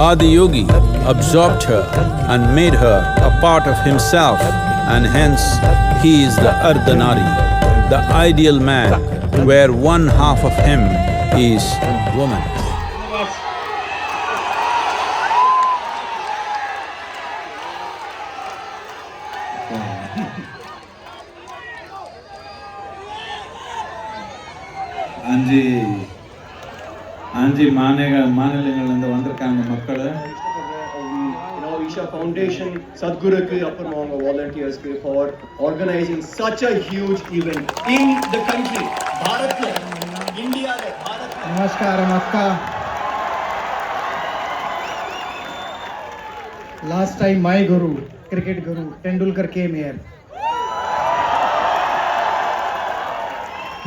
Adi Yogi absorbed her and made her a part of himself, and hence he is the Ardhanari, the ideal man, where one half of him is woman. அஞ்சு மாநிலங்கள்லேருந்து வந்திருக்காங்க மக்கள். Isha Foundation, Sadhguruku, அப்புறம் அவங்க volunteersக்கு for organizing such a huge event in the country, பாரத்ல, இந்தியால, பாரத்ல. நமஸ்காரம் அக்கா. Last time my guru, cricket guru, Tendulkar came here.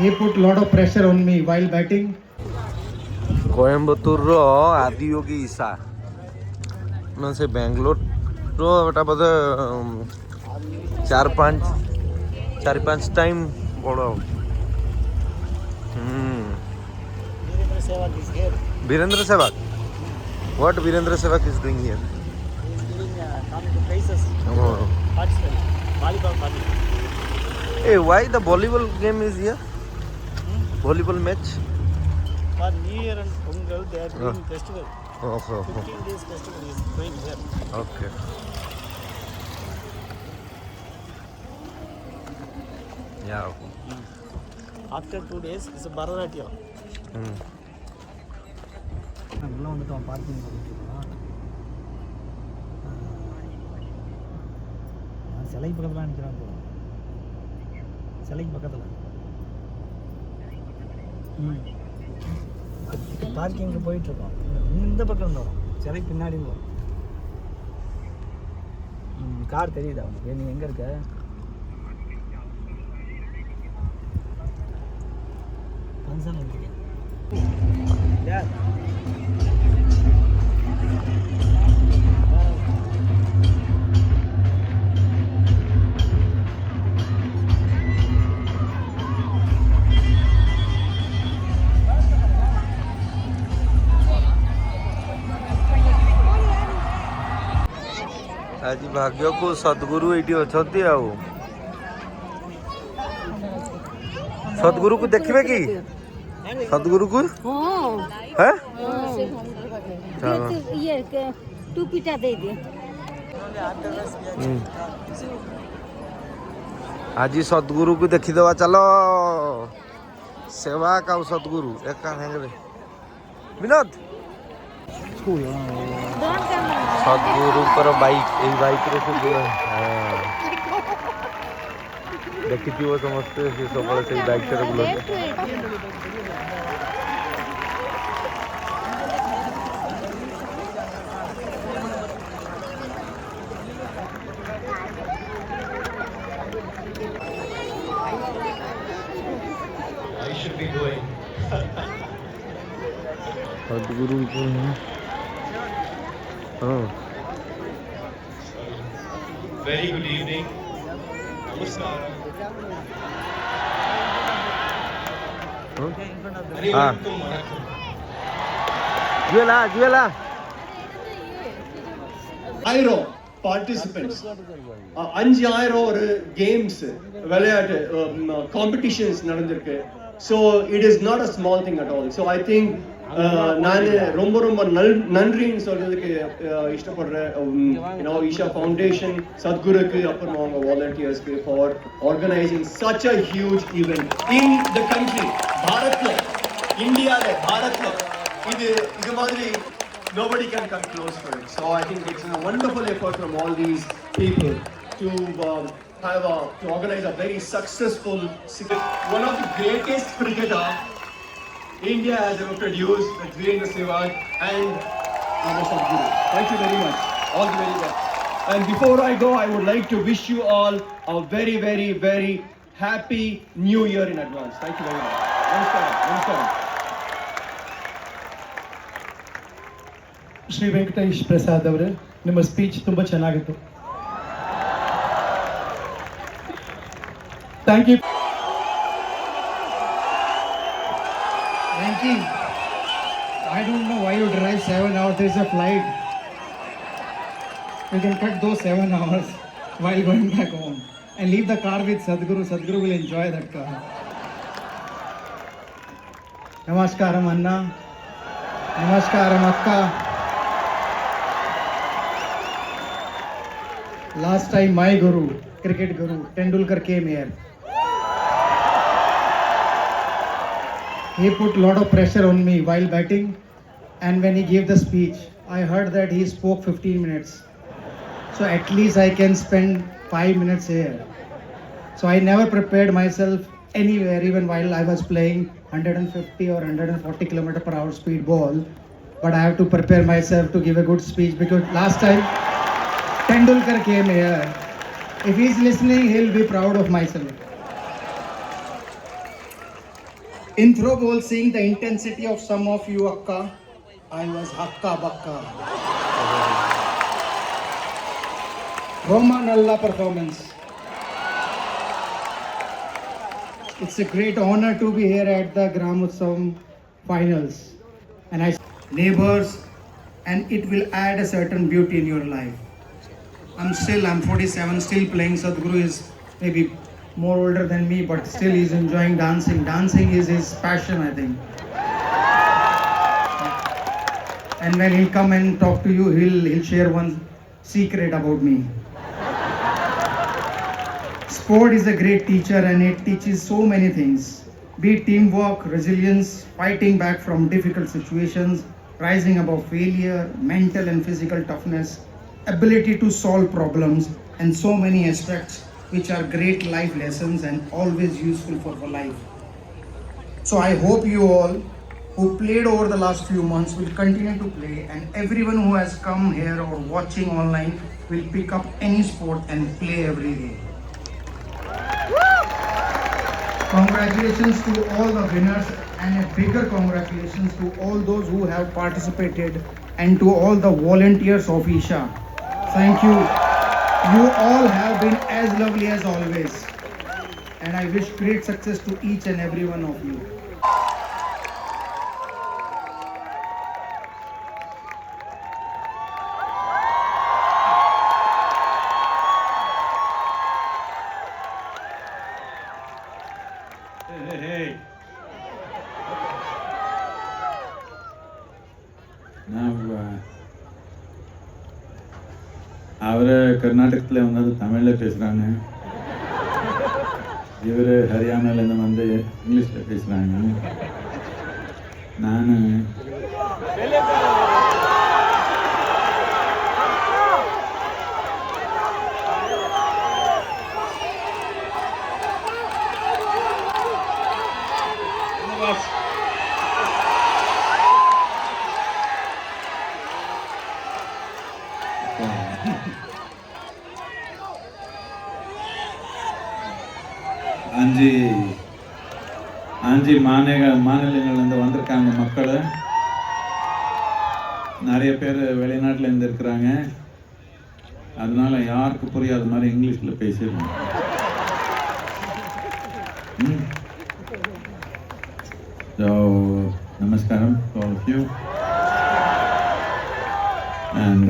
He put lot of pressure on me while batting. କୋଏମ୍ବତୁରର ଆଦିଯୋଗୀ Esha ନା ସେ ବାଙ୍ଗାଲୋରର ଏଟା ବୋଧେ ଚାରି ପାଞ୍ଚ ଟାଇମ୍ ବଡ଼ Birendra Sehwag. What Virendra Sehwag is doing here? Hey, why the volleyball game is here? Volleyball match? For New Year and Pongal, they are doing festival. 15 days festival is going here. Okay. Yeah. After 2 days, it's a Bharatanatyam. உள்ள வந்துட்டோம் parking. சிலைக்கு பக்கத்தில் நிற்கிறான் போ. சிலைக்கு பக்கத்தில் பார்க்கிங்க்கு போயிட்டுருக்கோம். இந்த பக்கம் இருந்தோம், சிலைக்கு பின்னாடி இருந்தோம். கார் தெரியுதா உனக்கு? நீ எங்கே இருக்க? ஃபங்க்ஷன் இருக்கீங்க. ଆଜି ଭାଗ୍ୟକୁ ସଦ୍ଗୁରୁ ଏଇଠି ଅଛନ୍ତି। ଆଉ ସଦ୍ଗୁରୁକୁ ଦେଖିବେ କି? ସଦ୍ଗୁରୁକୁ ଆଜି ସଦ୍ଗୁରୁକୁ ଦେଖିଦେବା। ଚାଲ ସେବାକ ଆଉ ସଦ୍ଗୁରୁ ଏକା ସାଙ୍ଗରେ। ବିନୋଦ ସଦ୍ଗୁରୁଙ୍କର ବାଇକ୍, ଏଇ ବାଇକ୍ରେ ସେ ଦେଖିଥିବ ସମସ୍ତେ, ସେ ସବୁବେଳେ ସେଇ ବାଇକ୍ଟାରେ ବୁଲନ୍ତି। सदगुरु Very good evening. Namaskar. जुएला Airo participants. 5000 ஒரு கேம்ஸ் விளையாட்டு காம்படிஷன்ஸ் நடந்திருக்கு. So it is not a small thing at all. So I think நான் ரொம்ப ரொம்ப நன்றின்னு சொல்றதுக்கு இஷ்டப்படுறேன். ஈஷா ஃபவுண்டேஷன், சத்குருக்கு, அப்புறம் அவங்க வாலண்டியர்ஸ்க்கு for organizing such a huge event in the country, பாரத்ல, இந்தியால, பாரத்ல. இது மாதிரி nobody can come close to it. So I think it's a wonderful effort from all these people to to organize a very successful, one of the greatest cricketer India has ever produced, with Virendra Sehwag and Sadhguru. Thank you very much. All the very best. And before I go, I would like to wish you all a very, very, very happy New Year in advance. Thank you very much. Namaskaram. Namaskaram. Shri Venkatesh Prasad ಅವರೇ, ನಿಮ್ಮ speech ತುಂಬ ಚೆನ್ನಾಗಿತ್ತು. Thank you. Frankie, I don't know why you drive 7 hours. There is a flight. We can cut those 7 hours while going back home and leave the car with Sadhguru. Sadhguru will enjoy that car. Namaskaram Anna. Namaskaram Akka. Last time my guru, cricket guru, Tendulkar came here. He put a lot of pressure on me while batting, and when he gave the speech, I heard that he spoke 15 minutes. So at least I can spend 5 minutes here. So I never prepared myself anywhere, even while I was playing 150 or 140 km/h speed ball. But I have to prepare myself to give a good speech, because last time Tendulkar came here. If he's listening, he'll be proud of myself. In throw ball, seeing the intensity of some of you, Akka, I was Hakka Bakka. Roman Allah performance. It's a great honor to be here at the Gram Utsavam finals. And I neighbors, and it will add a certain beauty in your life. I'm 47, still playing. Sadhguru is maybe more older than me, but still he's enjoying dancing. Dancing is his passion, I think. And when he'll come and talk to you, he'll share one secret about me. Sport is a great teacher, and it teaches so many things. Be it teamwork, resilience, fighting back from difficult situations, rising above failure, mental and physical toughness, ability to solve problems, and so many aspects which are great life lessons and always useful for life. So I hope you all who played over the last few months will continue to play, and everyone who has come here or watching online will pick up any sport and play every day. Congratulations to all the winners, and a bigger congratulations to all those who have participated, and to all the volunteers of Isha. Thank you. You all have been as lovely as always, and I wish great success to each and every one of you. Hey. Now, அவரு கர்நாடகத்தில் வந்து தமிழில் பேசுகிறாங்க, இவர் ஹரியானாலேருந்து வந்து இங்கிலீஷில் பேசுகிறாங்க. நான் அஞ்சு மாநிலங்கள்லேருந்து வந்திருக்காங்க மக்கள். நிறைய பேர் வெளிநாட்டிலேருந்து இருக்கிறாங்க. அதனால யாருக்கு புரியாத மாதிரி இங்கிலீஷில் பேசிடுவோம். So, namaskaram to all of you. And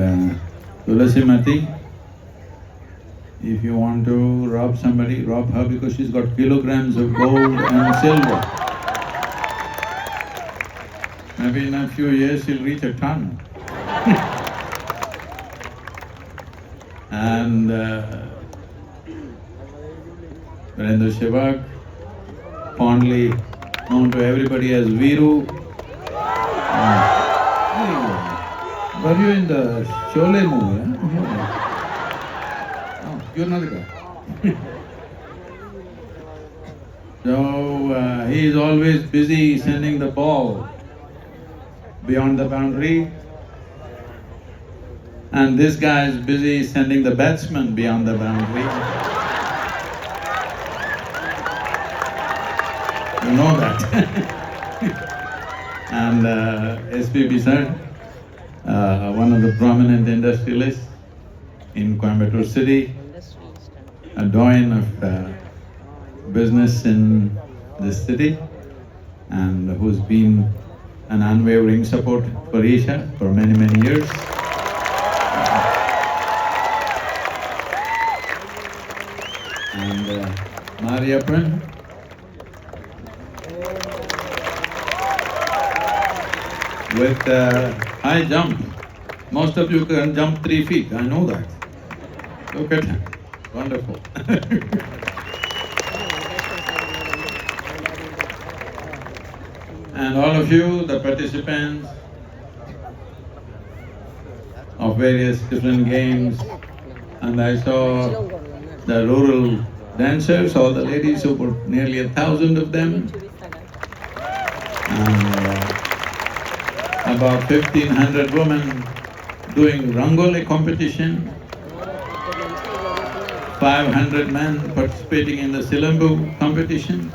Tulasimati, if you want to rob somebody, rob her, because she's got kilograms of gold and silver. Maybe in a few years she'll reach a ton. And Virendra Sehwag, fondly known to everybody as Viru. Were you in the Sholay movie? Huh? Oh, you're not the guy. So he is always busy sending the ball beyond the boundary, and this guy is busy sending the batsman beyond the boundary. You know that. And SPB sir, one of the prominent industrialists in Coimbatore city, a doyen of business in this city, and who's been an unwavering support for Isha for many, many years. And Mariappan. With high jump. Most of you can jump 3 feet, I know that. Look at him, wonderful. And all of you, the participants of various different games, and I saw the rural dancers, all the ladies, who were nearly 1,000 of them, and about 1,500 women doing Rangoli competition, 500 men participating in the Silambu competition.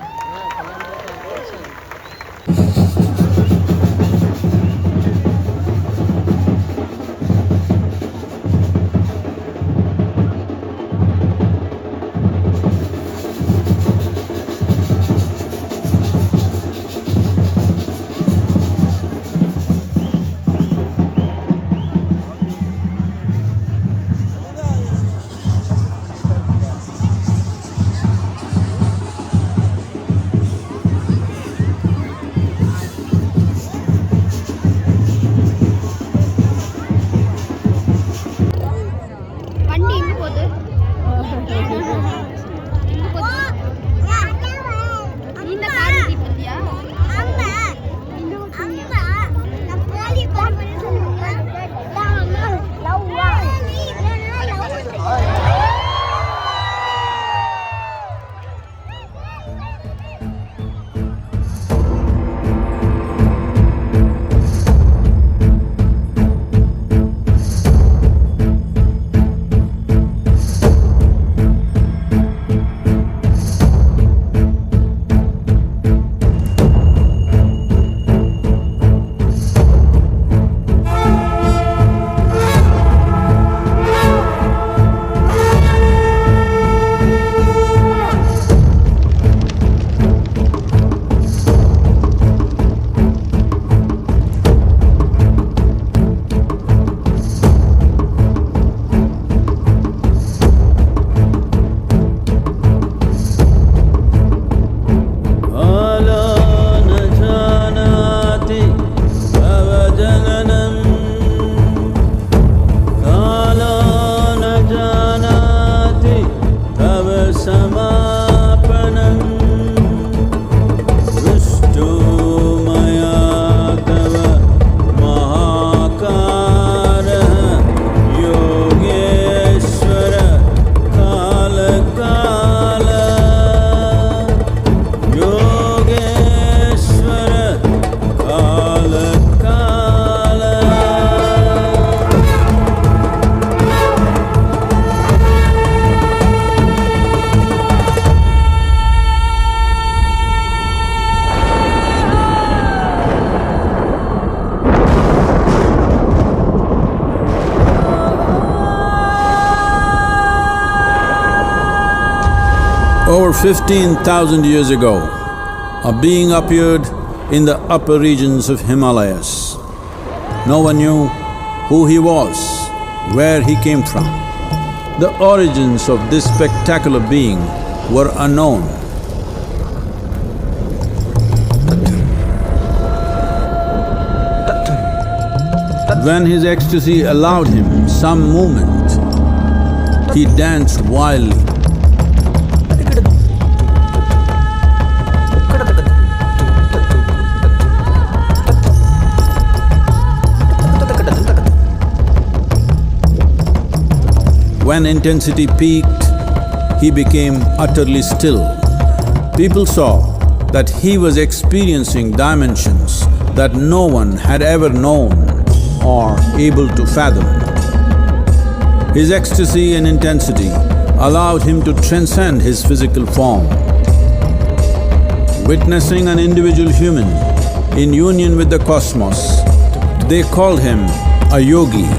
வண்டி எங்க போகுது இந்த car ஓட்டி பத்தியா Over 15,000 years ago, a being appeared in the upper regions of Himalayas. No one knew who he was, where he came from. The origins of this spectacular being were unknown. When his ecstasy allowed him some movement, he danced wildly. When intensity peaked, he became utterly still. People saw that he was experiencing dimensions that no one had ever known or able to fathom. His ecstasy and intensity allowed him to transcend his physical form. Witnessing an individual human in union with the cosmos, they called him a yogi,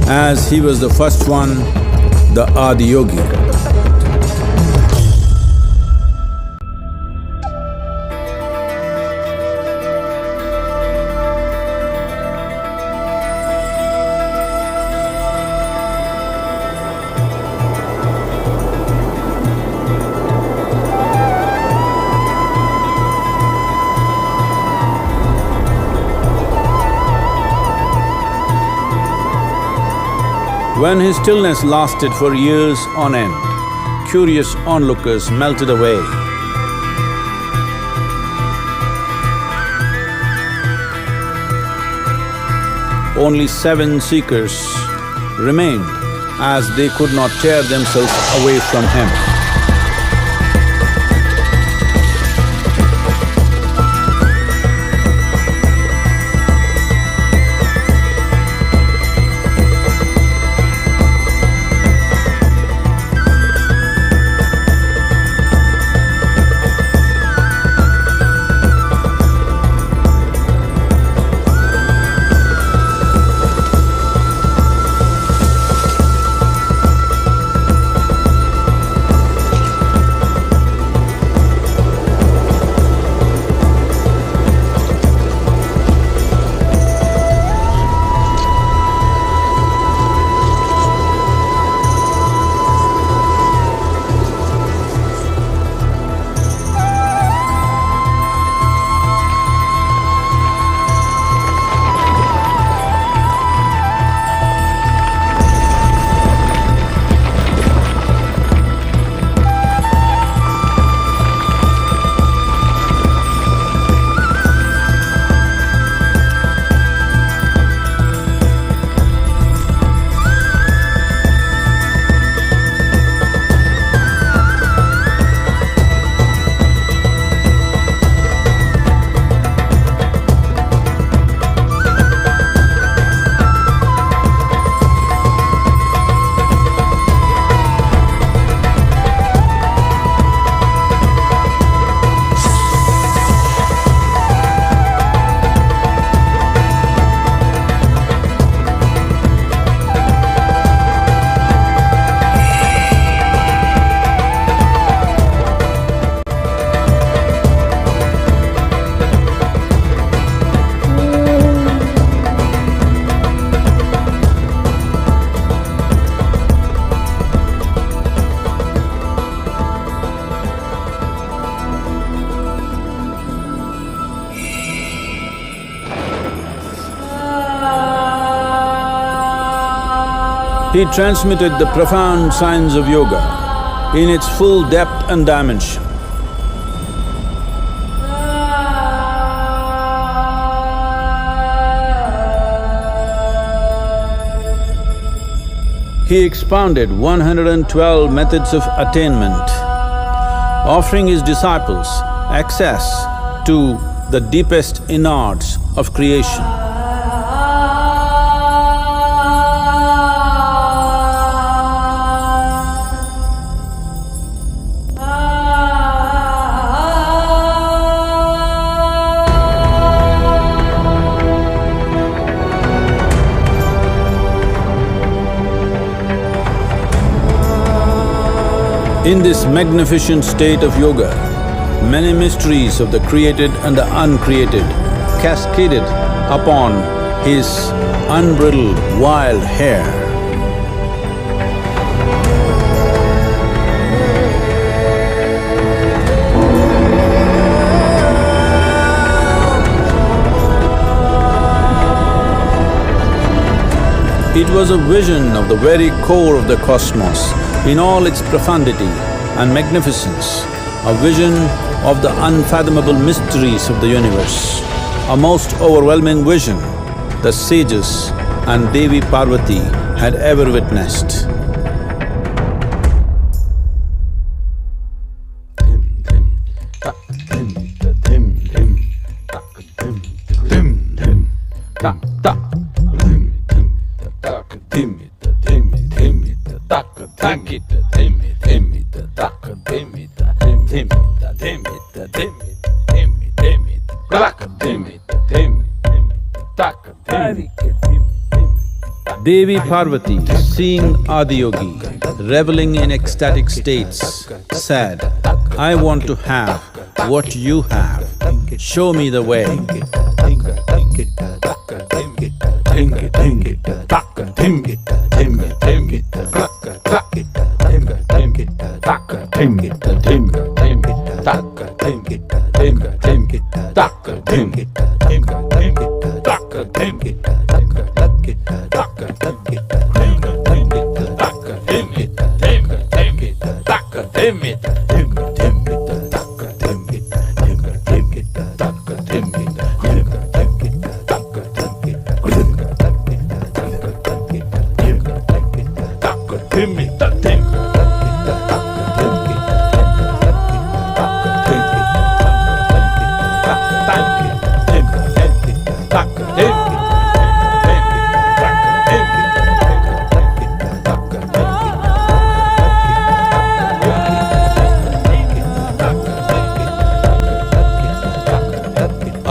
as he was the first one, the Adi Yogi. When his stillness lasted for years on end, curious onlookers melted away. Only 7 seekers remained, as they could not tear themselves away from him. He transmitted the profound science of yoga in its full depth and dimension. He expounded 112 methods of attainment, offering his disciples access to the deepest innards of creation. In this magnificent state of yoga, many mysteries of the created and the uncreated cascaded upon his unbridled wild hair. It was a vision of the very core of the cosmos in all its profundity and magnificence, a vision of the unfathomable mysteries of the universe, a most overwhelming vision the sages and Devi Parvati had ever witnessed. Devi Parvati, seeing Adiyogi reveling in ecstatic states, said, "I want to have what you have, show me the way."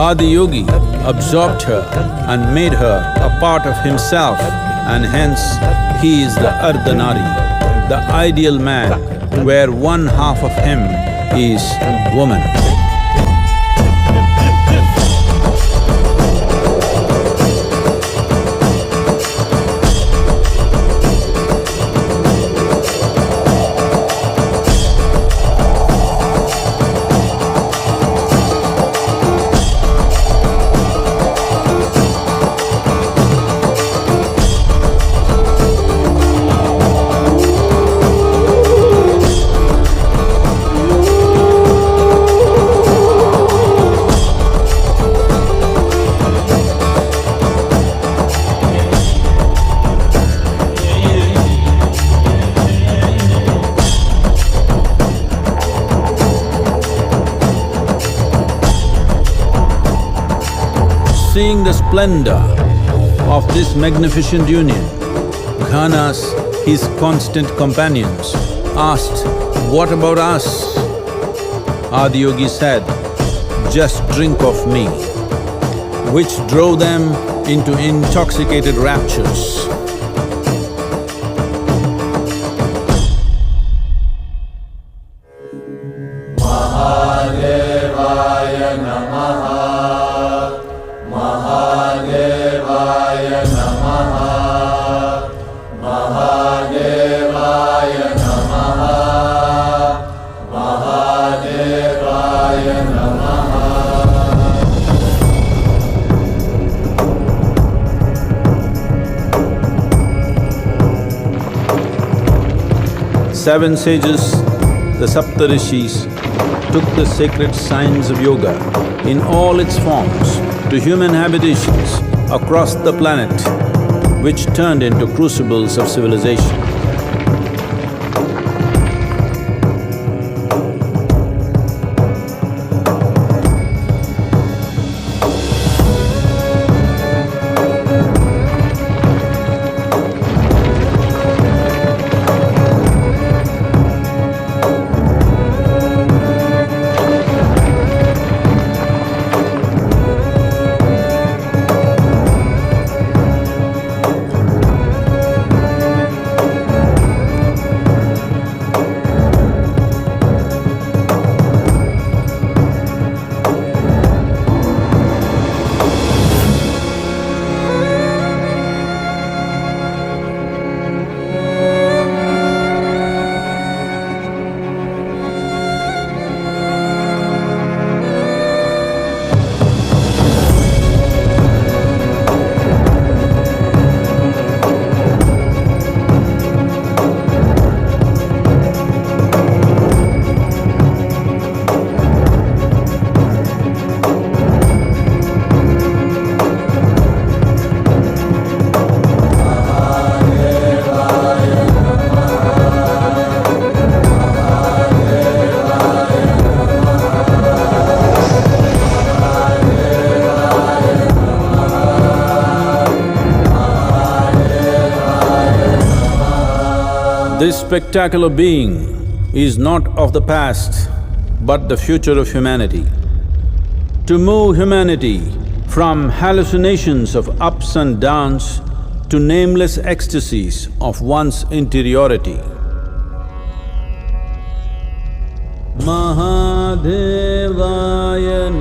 Adiyogi absorbed her and made her a part of himself, and hence he is the Ardhanari, the ideal man where one half of him is woman. Seeing the splendor of this magnificent union, Ghanas, his constant companions, asked, "What about us?" Adiyogi said, "Just drink of me," which drove them into intoxicated raptures. Seven sages, the Saptarishis, took the sacred science of yoga in all its forms to human habitations across the planet, which turned into crucibles of civilization. This spectacular being is not of the past, but the future of humanity. To move humanity from hallucinations of ups and downs to nameless ecstasies of one's interiority. Mahadevaya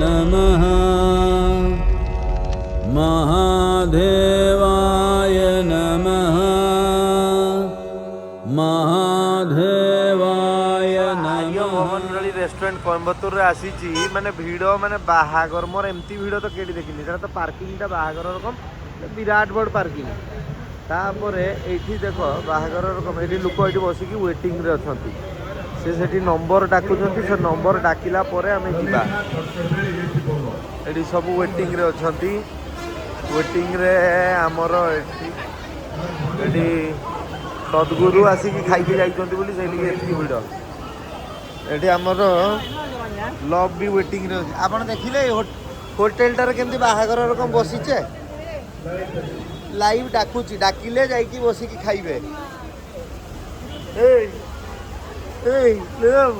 Namaha, Mahadevaya Namaha, Mahadevaya Namaha. Restaurant Coimbatore रे आसी माने भिड़ माने बाहागर मोर एमती भिड़ तो KD देखिनी सेटा तो पार्किंग टा बाहागर रकम विराट बड़ पार्किंग तापरे एठी देखो बाहागर रकम एठी लोक एठी बसी की वेटिंग रे अछंती से सेठी नंबर डाकुचंती से नंबर डाकिला परे आमे जिबा एडी सब वेटिंग रे अछंती वेटिंग रे हमर एडी सद्गुरु आसिक खाई के जाइचंती बोली सेठी एती भिड़ एठी हमर लव भी वेटिंग रे आपण देखिले होटल टार केमती बाहागर रकम बसीचे लाइव डाकुची डाकिले जाइकी बसिकी खाइबे ए ए लव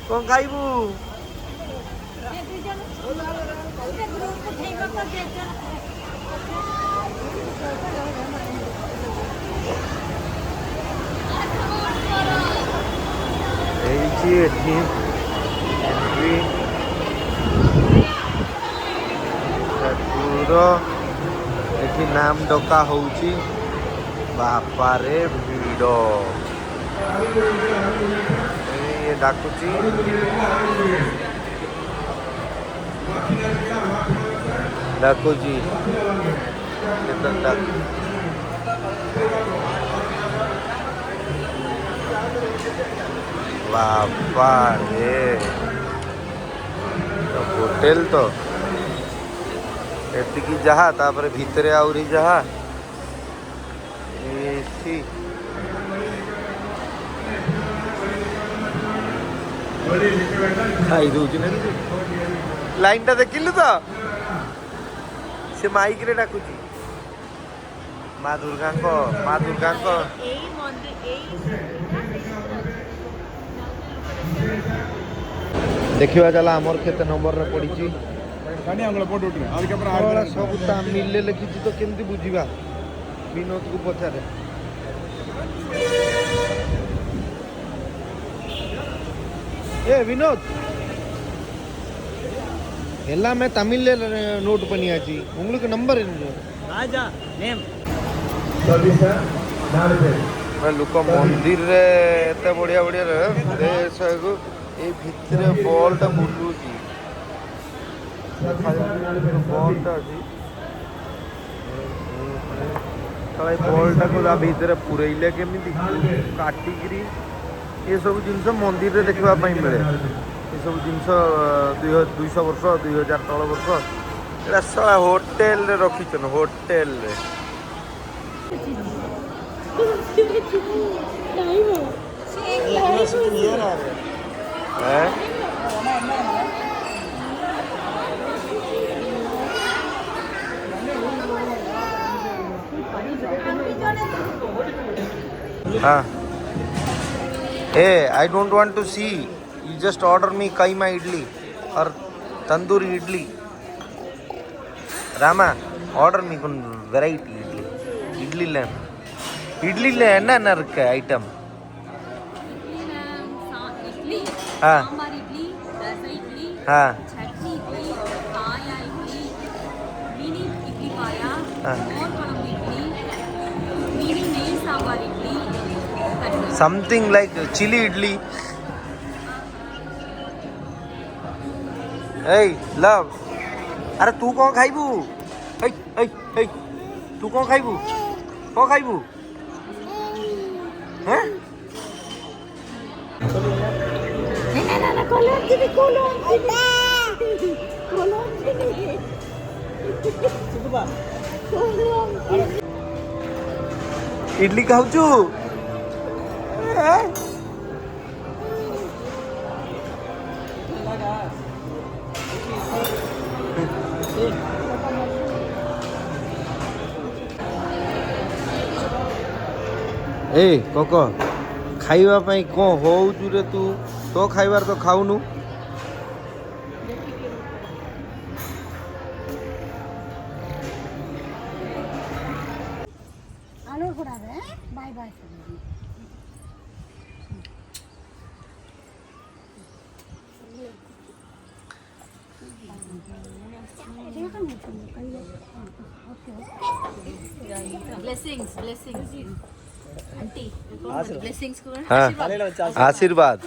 कोन खाइबू एठी एठी एंट्री ठाकुर एठी नाम डका होउची बापा रे भिड़ ये डाकुची डाकुची बापा रे तो होटेल तो एतिकी जहा तापर भितरे आउरी जहा एठी खाई दउची ना लाइन टा देखिलु तो से माइक रे डाकुची माँ दुर्गा को देखिवा चला आमर केते नंबर रे पड़ी सब तामिल ले लिखी तो केमती बुझीबा विनोद को पचारे ए विनोद एला मैं तमिल ले नोट पनी आची उंगलुक नंबर राजा नेम मैं लुक मंदिर रे एते बढ़िया बढ़िया रे देश को ए भितरे बॉल ता बुलुची बॉल ता अछि तळे बॉल ता को भितरे पुरैले केमिति काटिगिरी ये सब जिनस मंदिर रे देखबा पई मिले ये सब जिनस 200 वर्ष 2000 तळ वर्ष एला साला होटल रे रखिछन होटल रे हाँ Hey, I don't want to see. You just order me kaima idli or tandoori idli. Rama, order me one variety idli. Idli lamb. Idli lamb enna enna irukku item? Idli हाँ सांबार इडली रसा इडली हाँ चटनी इडली पाया idli mini idli पाया हाँ और कलम इडली मिनी नहीं sambar idli something like chili idli. Hey, love. अरे तू कौन खाइबू? hey, hey, hey. तू कौन खाइबू? कौन खाइबू? हैं? ना कलम दीदी इडली खाऊचू? ए कोको खाइबा पई को होउचू रे तू तो खाइबार तो खाउनु आलो पड़ा रे bye bye blessings auntie blessings ko आशीर्वाद